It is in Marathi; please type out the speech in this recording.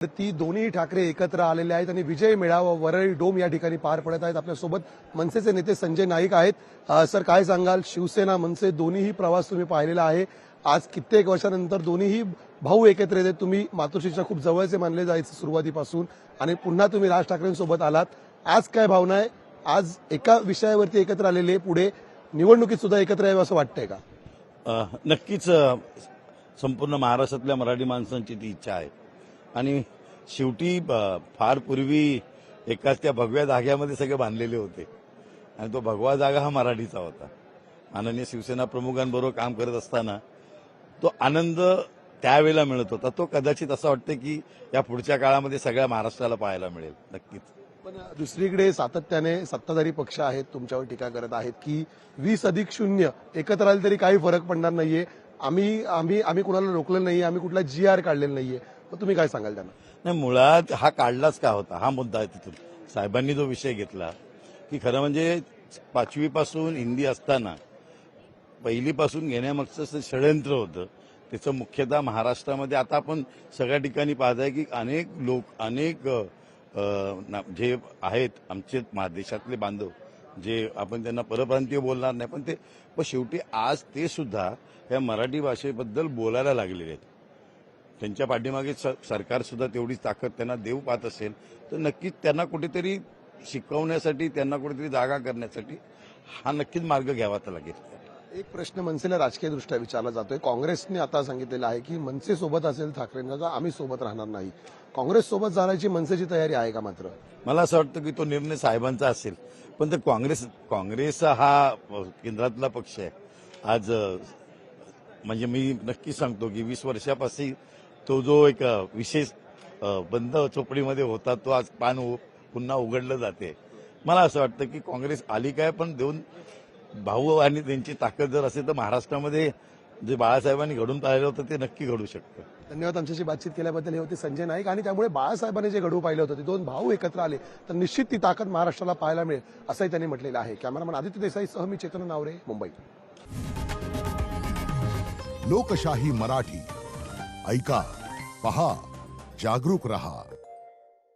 ती दोन्ही ठाकरे एकत्र आलेले आहेत आणि विजय मेळावा वरळी डोम या ठिकाणी पार पडत आहेत। आपल्यासोबत मनसेचे नेते संजय नाईक आहेत। सर, काय सांगाल, शिवसेना मनसे दोन्हीही प्रवास तुम्ही पाहिलेला आहे। आज कित्येक वर्षानंतर दोन्हीही भाऊ एकत्र येत आहेत। तुम्ही मातोश्रीच्या खूप जवळचे मानले जायचे सुरुवातीपासून आणि पुन्हा तुम्ही राज ठाकरेंसोबत आलात। आज काय भावना आहे? आज एका विषयावरती एकत्र आलेले, पुढे निवडणुकीत सुद्धा एकत्र यावं असं वाटतंय का? नक्कीच संपूर्ण महाराष्ट्रातल्या मराठी माणसांची ती इच्छा आहे आणि शेवटी फार पूर्वी एकाच त्या भगव्या धाग्यामध्ये सगळे बांधलेले होते आणि तो भगवा धागा हा मराठीचा होता। माननीय शिवसेना प्रमुखांबरोबर काम करत असताना तो आनंद त्यावेळेला मिळत होता। तो कदाचित असं वाटतं की या पुढच्या काळामध्ये सगळ्या महाराष्ट्राला पाहायला मिळेल। नक्कीच। पण दुसरीकडे सातत्याने सत्ताधारी पक्ष आहेत तुमच्यावर टीका करत आहेत की 20+0 एकत्र आले तरी काही फरक पडणार नाहीये, आम्ही कुणाला रोखलं नाहीये, आम्ही कुठला GR काढलेला नाहीये। मग तुम्ही काय सांगाल त्यांना? नाही, मुळात हा काढलाच का होता हा मुद्दा आहे। तिथून साहेबांनी जो विषय घेतला की खरं म्हणजे 5वी पासून हिंदी असताना पहिलीपासून घेण्यामागचं षडयंत्र होतं। त्याचं मुख्यतः महाराष्ट्रामध्ये आता आपण सगळ्या ठिकाणी पाहताय की अनेक जे आहेत आमचे देशातले बांधव, जे आपण त्यांना परप्रांतीय बोलणार नाही, पण शेवटी आज ते सुद्धा या मराठी भाषेबद्दल बोलायला लागलेले आहेत। त्यांच्या पाठीमागे सरकार सुद्धा तेवढीच ताकद त्यांना देऊ पाहत असेल तर नक्कीच त्यांना कुठेतरी शिकवण्यासाठी, त्यांना कुठेतरी जागा करण्यासाठी हा नक्कीच मार्ग घ्यावा लागेल। एक प्रश्न मनसेला राजकीयदृष्ट्या विचारला जातोय। काँग्रेसने आता सांगितलेलं आहे की मनसे सोबत असेल ठाकरेंना तर आम्ही सोबत राहणार नाही। काँग्रेस सोबत जाण्याची मनसेची तयारी आहे का? मात्र मला असं वाटतं की तो निर्णय साहेबांचा असेल, पण काँग्रेस हा केंद्रातला पक्ष आहे। आज म्हणजे मी नक्की सांगतो की 20 वर्षापासून तो जो एक विशेष बंद चोपडीमध्ये होता तो आज पुन्हा उघडलं जाते। मला असं वाटतं की काँग्रेस आली काय, पण दोन भाऊ आणि त्यांची ताकद जर असेल तर महाराष्ट्रामध्ये जे बाळासाहेबांनी घडून पाहिलं होतं ते नक्की घडू शकतं। धन्यवाद आमच्याशी बातचीत केल्याबद्दल। हे होते संजय नाईक आणि त्यामुळे बाळासाहेबांनी जे घडू पाहिलं होतं ते दोन भाऊ एकत्र आले तर निश्चित ती ताकद महाराष्ट्राला पाहायला मिळेल असंही त्यांनी म्हटलेलं आहे। कॅमेरामन आदित्य देसाईसह मी चेतन नावरे, मुंबई। लोकशाही मराठी ऐका, पहा, जागरूक रहा।